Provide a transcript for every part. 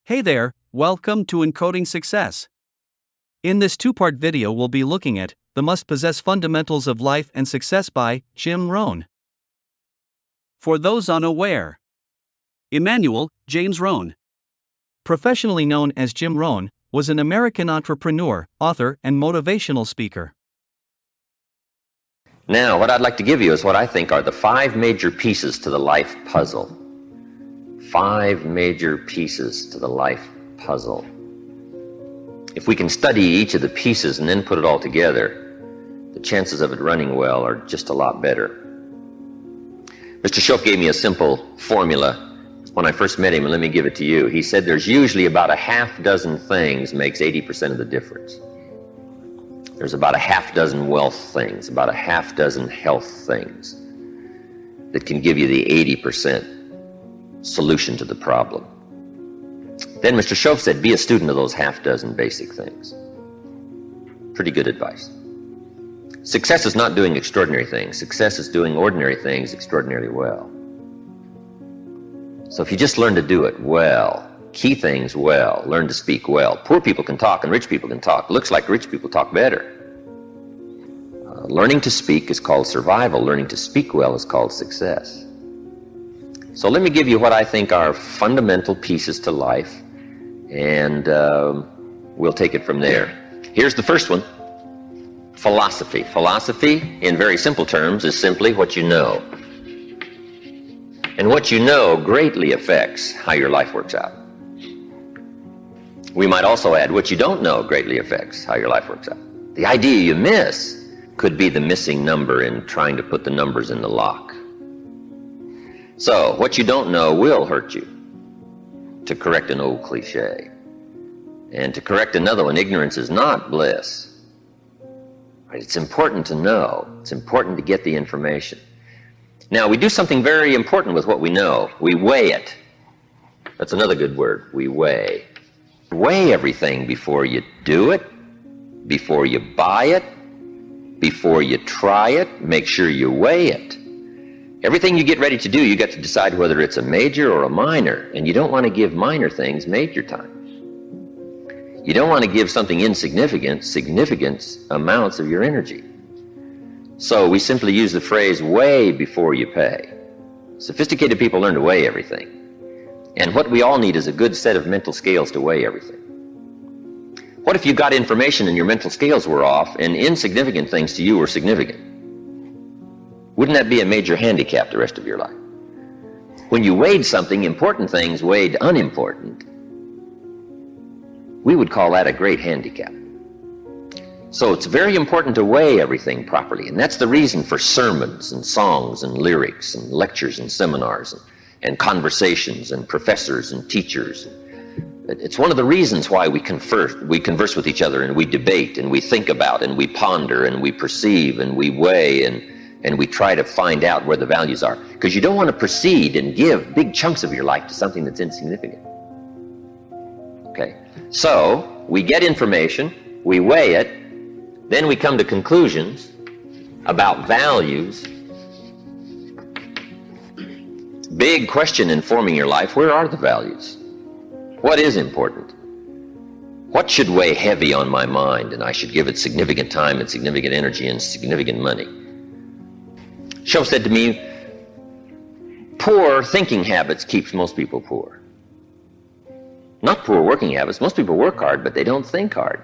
Hey there, welcome to Encoding Success. In this two-part video we'll be looking at The Must-Possess Fundamentals of Life and Success by Jim Rohn. For those unaware, Emanuel James Rohn, professionally known as Jim Rohn, was an American entrepreneur, author, and motivational speaker. Now, what I'd like to give you is what I think are the 5 major pieces to the life puzzle. 5 major pieces to the life puzzle. If we can study each of the pieces and then put it all together, the chances of it running well are just a lot better. Mr. Schoff gave me a simple formula when I first met him, and let me give it to you. He said there's usually about a half dozen things makes 80% of the difference. There's about a half dozen wealth things, about a half dozen health things that can give you the 80% solution to the problem. Then Mr. Schoff said, be a student of those half dozen basic things. Pretty good advice. Success is not doing extraordinary things. Success is doing ordinary things extraordinarily well. So if you just learn to do it well, key things well, learn to speak well. Poor people can talk and rich people can talk. Looks like rich people talk better. Learning to speak is called survival. Learning to speak well is called success. So let me give you what I think are fundamental pieces to life, and we'll take it from there. Here's the first one. Philosophy. Philosophy, in very simple terms, is simply what you know. And what you know greatly affects how your life works out. We might also add, what you don't know greatly affects how your life works out. The idea you miss could be the missing number in trying to put the numbers in the lock. So, what you don't know will hurt you, to correct an old cliche. And to correct another one, ignorance is not bliss. Right? It's important to know. It's important to get the information. Now, we do something very important with what we know. We weigh it. That's another good word. We weigh. Weigh everything before you do it, before you buy it, before you try it. Make sure you weigh it. Everything you get ready to do, you got to decide whether it's a major or a minor, and you don't want to give minor things major time. You don't want to give something insignificant significant amounts of your energy. So we simply use the phrase weigh before you pay. Sophisticated people learn to weigh everything. And what we all need is a good set of mental scales to weigh everything. What if you got information and your mental scales were off and insignificant things to you were significant? Wouldn't that be a major handicap the rest of your life? When you weighed something, important things weighed unimportant, we would call that a great handicap. So it's very important to weigh everything properly, and that's the reason for sermons and songs and lyrics and lectures and seminars and conversations and professors and teachers. It's one of the reasons why we converse with each other, and we debate and we think about and we ponder and we perceive and we weigh and we try to find out where the values are. Because you don't want to proceed and give big chunks of your life to something that's insignificant. Okay, so we get information, we weigh it, then we come to conclusions about values. Big question in forming your life, where are the values? What is important? What should weigh heavy on my mind and I should give it significant time and significant energy and significant money? Schoff said to me, poor thinking habits keeps most people poor. Not poor working habits. Most people work hard, but they don't think hard.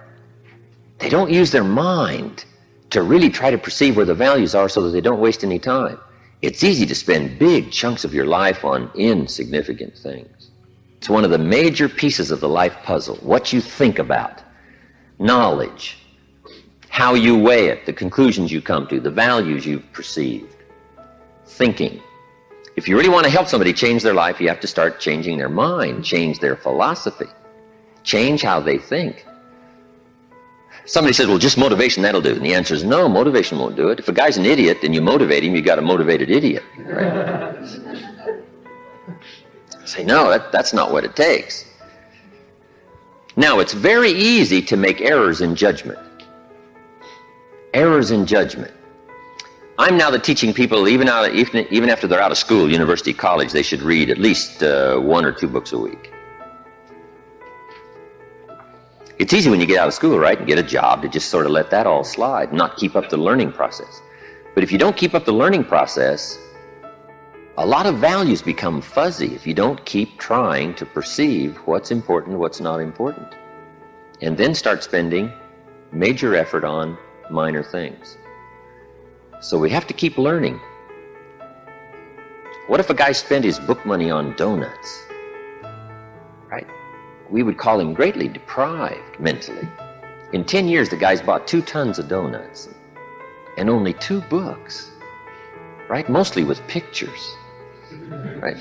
They don't use their mind to really try to perceive where the values are so that they don't waste any time. It's easy to spend big chunks of your life on insignificant things. It's one of the major pieces of the life puzzle. What you think about, knowledge, how you weigh it, the conclusions you come to, the values you've perceived. Thinking. If you really want to help somebody change their life, you have to start changing their mind, change their philosophy, change how they think. Somebody says, well, just motivation, that'll do. And the answer is no, motivation won't do it. If a guy's an idiot and you motivate him, you got a motivated idiot. Right? Say, no, that's not what it takes. Now, it's very easy to make errors in judgment. Errors in judgment. I'm now teaching people, even after they're out of school, university, college, they should read at least 1 or 2 books a week. It's easy when you get out of school, right, and get a job to just sort of let that all slide, not keep up the learning process. But if you don't keep up the learning process, a lot of values become fuzzy if you don't keep trying to perceive what's important, what's not important, and then start spending major effort on minor things. So we have to keep learning. What if a guy spent his book money on donuts? Right? We would call him greatly deprived mentally. In 10 years, the guy's bought 2 tons of donuts and only 2 books, right? Mostly with pictures, right?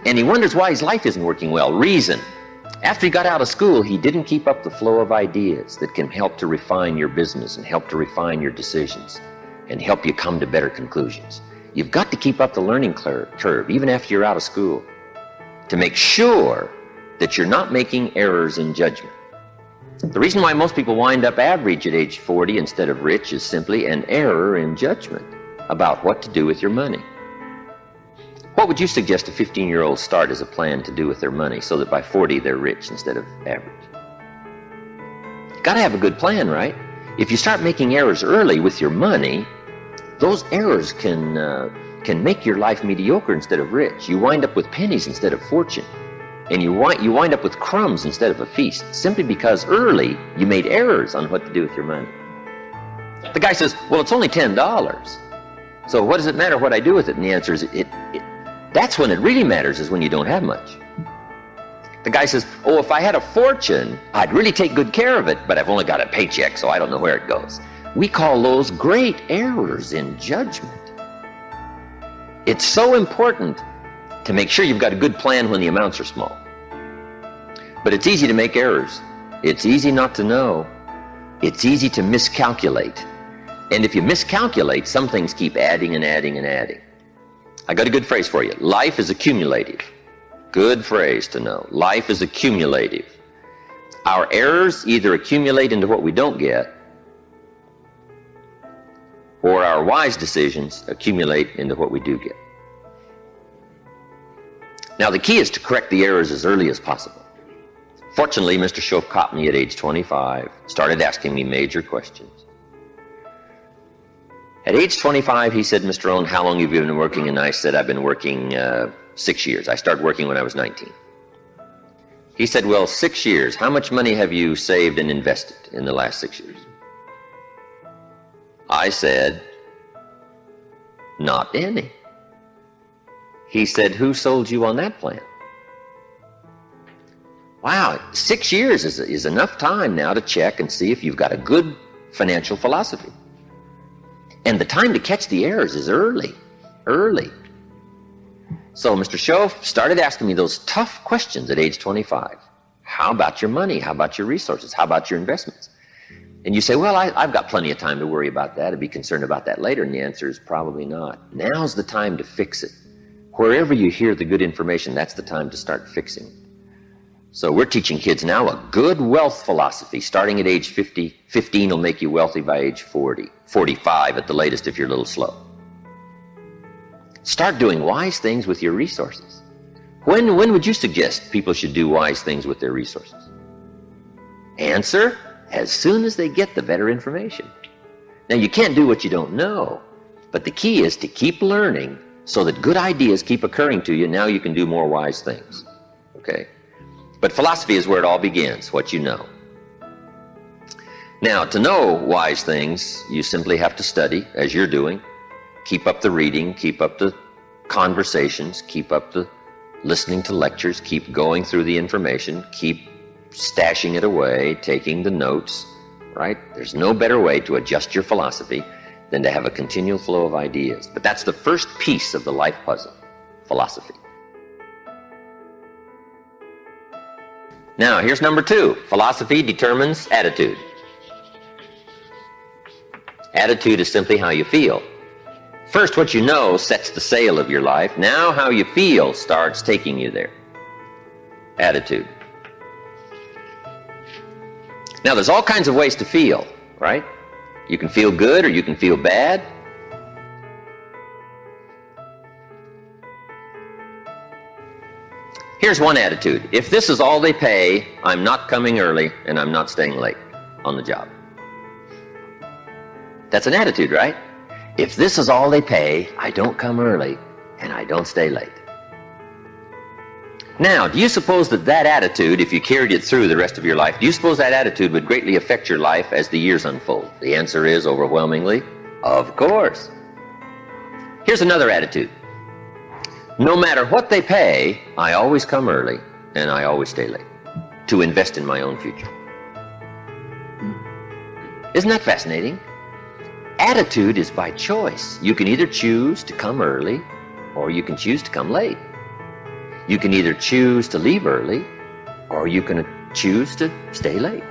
And he wonders why his life isn't working well. Reason: after he got out of school, he didn't keep up the flow of ideas that can help to refine your business and help to refine your decisions and help you come to better conclusions. You've got to keep up the learning curve, even after you're out of school, to make sure that you're not making errors in judgment. The reason why most people wind up average at age 40 instead of rich is simply an error in judgment about what to do with your money. What would you suggest a 15-year-old start as a plan to do with their money so that by 40 they're rich instead of average? You've got to have a good plan, right? If you start making errors early with your money, those errors can make your life mediocre instead of rich. You wind up with pennies instead of fortune. And you wind up with crumbs instead of a feast, simply because early you made errors on what to do with your money. The guy says, well, it's only $10. So what does it matter what I do with it? And the answer is, that's when it really matters, is when you don't have much. The guy says, oh, if I had a fortune, I'd really take good care of it, but I've only got a paycheck, so I don't know where it goes. We call those great errors in judgment. It's so important to make sure you've got a good plan when the amounts are small. But it's easy to make errors. It's easy not to know. It's easy to miscalculate. And if you miscalculate, some things keep adding and adding and adding. I got a good phrase for you. Life is accumulative. Good phrase to know. Life is accumulative. Our errors either accumulate into what we don't get, or our wise decisions accumulate into what we do get. Now, the key is to correct the errors as early as possible. Fortunately, Mr. Schoaf caught me at age 25, started asking me major questions. At age 25, he said, Mr. Rohn, how long have you been working? And I said, I've been working 6 years. I started working when I was 19. He said, well, 6 years. How much money have you saved and invested in the last 6 years? I said, not any. He said, who sold you on that plan? Wow, 6 years is enough time now to check and see if you've got a good financial philosophy. And the time to catch the errors is early. So Mr. Schoaf started asking me those tough questions at age 25. How about your money? How about your resources? How about your investments? And you say, well, I've got plenty of time to worry about that and be concerned about that later. And the answer is probably not. Now's the time to fix it. Wherever you hear the good information, that's the time to start fixing. So we're teaching kids now a good wealth philosophy. Starting at age 50, 15 will make you wealthy by age 40, 45 at the latest if you're a little slow. Start doing wise things with your resources. When would you suggest people should do wise things with their resources? Answer: as soon as they get the better information. Now, you can't do what you don't know, but the key is to keep learning so that good ideas keep occurring to you. Now you can do more wise things, okay? But philosophy is where it all begins, what you know. Now, to know wise things, you simply have to study, as you're doing. Keep up the reading, keep up the conversations, keep up the listening to lectures, keep going through the information, keep stashing it away, taking the notes, right? There's no better way to adjust your philosophy than to have a continual flow of ideas. But that's the first piece of the life puzzle, philosophy. Now, here's number 2. Philosophy determines attitude. Attitude is simply how you feel. First, what you know sets the sail of your life. Now, how you feel starts taking you there. Attitude. Now, there's all kinds of ways to feel, right? You can feel good or you can feel bad. Here's one attitude. If this is all they pay, I'm not coming early and I'm not staying late on the job. That's an attitude, right? If this is all they pay, I don't come early and I don't stay late. Now, do you suppose that that attitude, if you carried it through the rest of your life, do you suppose that attitude would greatly affect your life as the years unfold? The answer is overwhelmingly, of course. Here's another attitude. No matter what they pay, I always come early and I always stay late to invest in my own future. Isn't that fascinating? Attitude is by choice. You can either choose to come early or you can choose to come late. You can either choose to leave early or you can choose to stay late.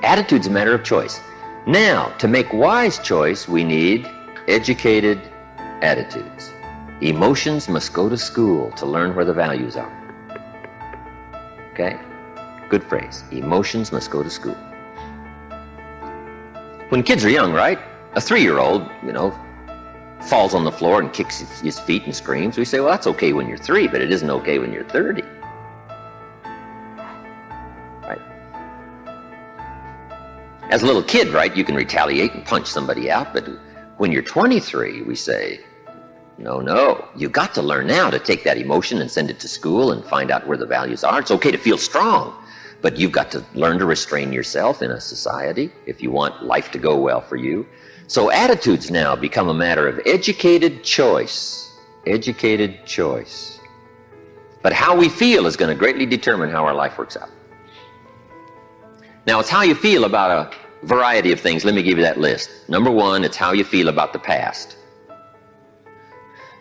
Attitude's a matter of choice. Now, to make wise choice, we need educated attitudes. Emotions must go to school to learn where the values are. Okay? Good phrase. Emotions must go to school. When kids are young, right? A 3-year-old, falls on the floor and kicks his feet and screams. We say, well, that's okay when you're 3, but it isn't okay when you're 30. Right? As a little kid, right, you can retaliate and punch somebody out, but when you're 23, we say, no, you got to learn now to take that emotion and send it to school and find out where the values are. It's okay to feel strong, but you've got to learn to restrain yourself in a society if you want life to go well for you. So attitudes now become a matter of educated choice. Educated choice. But how we feel is going to greatly determine how our life works out. Now, it's how you feel about a variety of things. Let me give you that list. Number 1, it's how you feel about the past.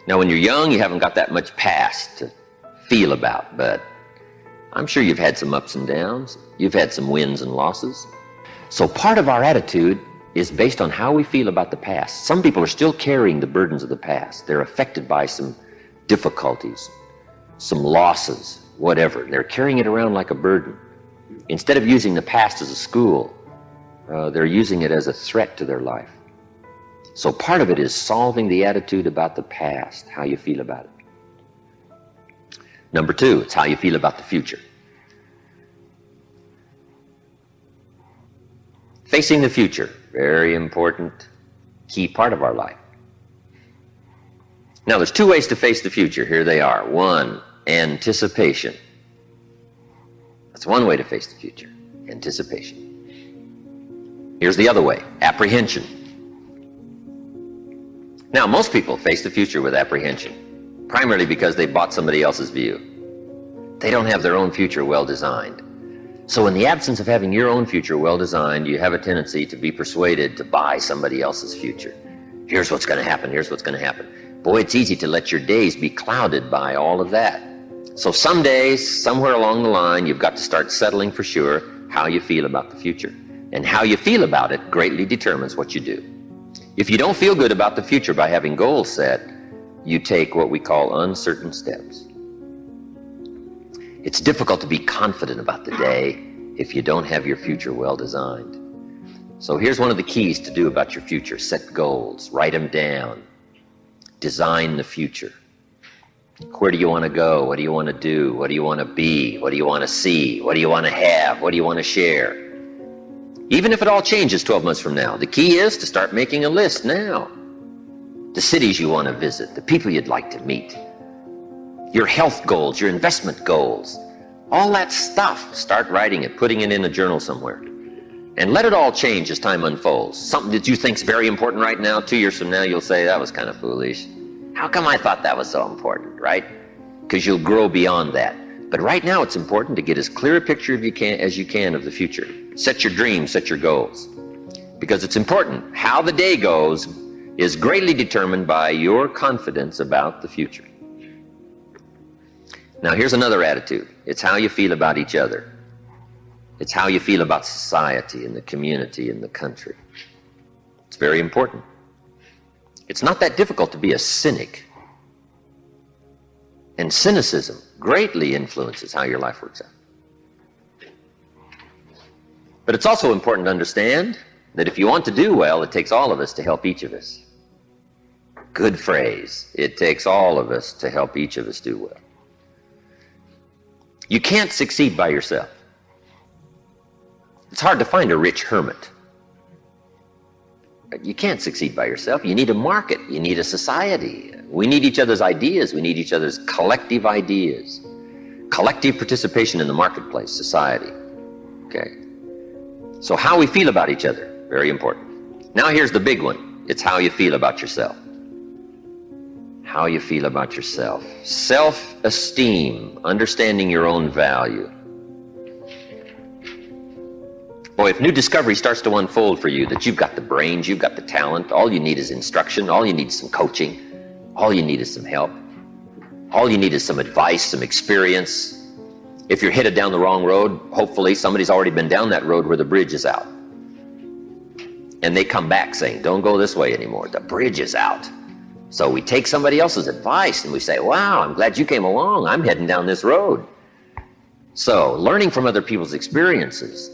Now, when you're young, you haven't got that much past to feel about, but I'm sure you've had some ups and downs. You've had some wins and losses. So part of our attitude is based on how we feel about the past. Some people are still carrying the burdens of the past. They're affected by some difficulties, some losses, whatever. They're carrying it around like a burden. Instead of using the past as a school, they're using it as a threat to their life. So part of it is solving the attitude about the past, how you feel about it. Number 2, it's how you feel about the future. Facing the future, very important, key part of our life. Now, there's 2 ways to face the future. Here they are. 1, anticipation. That's one way to face the future, anticipation. Here's the other way, apprehension. Now, most people face the future with apprehension, primarily because they bought somebody else's view. They don't have their own future well designed. So in the absence of having your own future well designed, you have a tendency to be persuaded to buy somebody else's future. Here's what's going to happen, here's what's going to happen. Boy, it's easy to let your days be clouded by all of that. So some days, somewhere along the line, you've got to start settling for sure how you feel about the future. And how you feel about it greatly determines what you do. If you don't feel good about the future by having goals set, you take what we call uncertain steps. It's difficult to be confident about the day if you don't have your future well designed. So here's one of the keys to do about your future. Set goals, write them down, design the future. Where do you want to go? What do you want to do? What do you want to be? What do you want to see? What do you want to have? What do you want to share? Even if it all changes 12 months from now, the key is to start making a list now. The cities you want to visit, the people you'd like to meet, your health goals, your investment goals, all that stuff. Start writing it, putting it in a journal somewhere. And let it all change as time unfolds. Something that you think is very important right now, 2 years from now, you'll say, that was kind of foolish. How come I thought that was so important, right? Because you'll grow beyond that. But right now, it's important to get as clear a picture as you can of the future. Set your dreams, set your goals. Because it's important. How the day goes is greatly determined by your confidence about the future. Now, here's another attitude. It's how you feel about each other. It's how you feel about society and the community and the country. It's very important. It's not that difficult to be a cynic. And cynicism greatly influences how your life works out. But it's also important to understand that if you want to do well, it takes all of us to help each of us. Good phrase. It takes all of us to help each of us do well. You can't succeed by yourself. It's hard to find a rich hermit. You can't succeed by yourself. You need a market. You need a society. We need each other's ideas. We need each other's collective ideas. Collective participation in the marketplace, society. Okay. So how we feel about each other, very important. Now here's the big one. It's how you feel about yourself. How you feel about yourself. Self-esteem, understanding your own value. Boy, if new discovery starts to unfold for you, that you've got the brains, you've got the talent, all you need is instruction, all you need is some coaching, all you need is some help, all you need is some advice, some experience. If you're headed down the wrong road, hopefully somebody's already been down that road where the bridge is out. And they come back saying, don't go this way anymore, the bridge is out. So we take somebody else's advice and we say, wow, I'm glad you came along, I'm heading down this road. So learning from other people's experiences,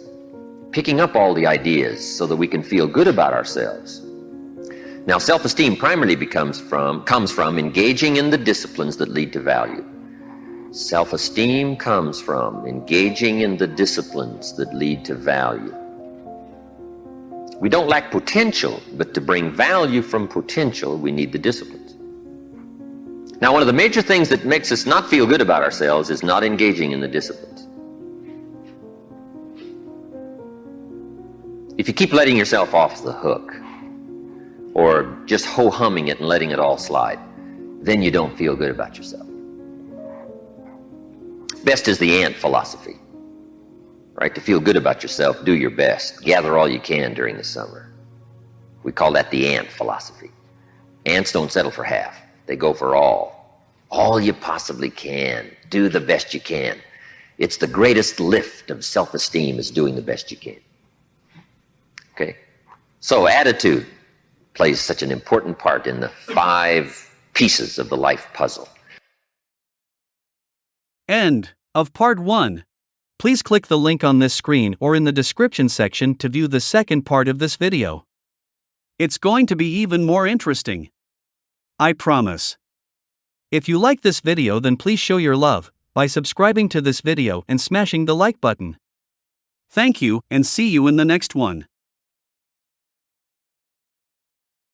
picking up all the ideas so that we can feel good about ourselves. Now, self-esteem primarily comes from engaging in the disciplines that lead to value. Self-esteem comes from engaging in the disciplines that lead to value. We don't lack potential, but to bring value from potential, we need the disciplines. Now, one of the major things that makes us not feel good about ourselves is not engaging in the disciplines. If you keep letting yourself off the hook, or just ho-humming it and letting it all slide, then you don't feel good about yourself. Best is the ant philosophy, right? To feel good about yourself, do your best. Gather all you can during the summer. We call that the ant philosophy. Ants don't settle for half. They go for all. All you possibly can. Do the best you can. It's the greatest lift of self-esteem is doing the best you can. Okay, so attitude plays such an important part in the 5 pieces of the life puzzle. End of part 1. Please click the link on this screen or in the description section to view the second part of this video. It's going to be even more interesting. I promise. If you like this video, then please show your love by subscribing to this video and smashing the like button. Thank you, and see you in the next one.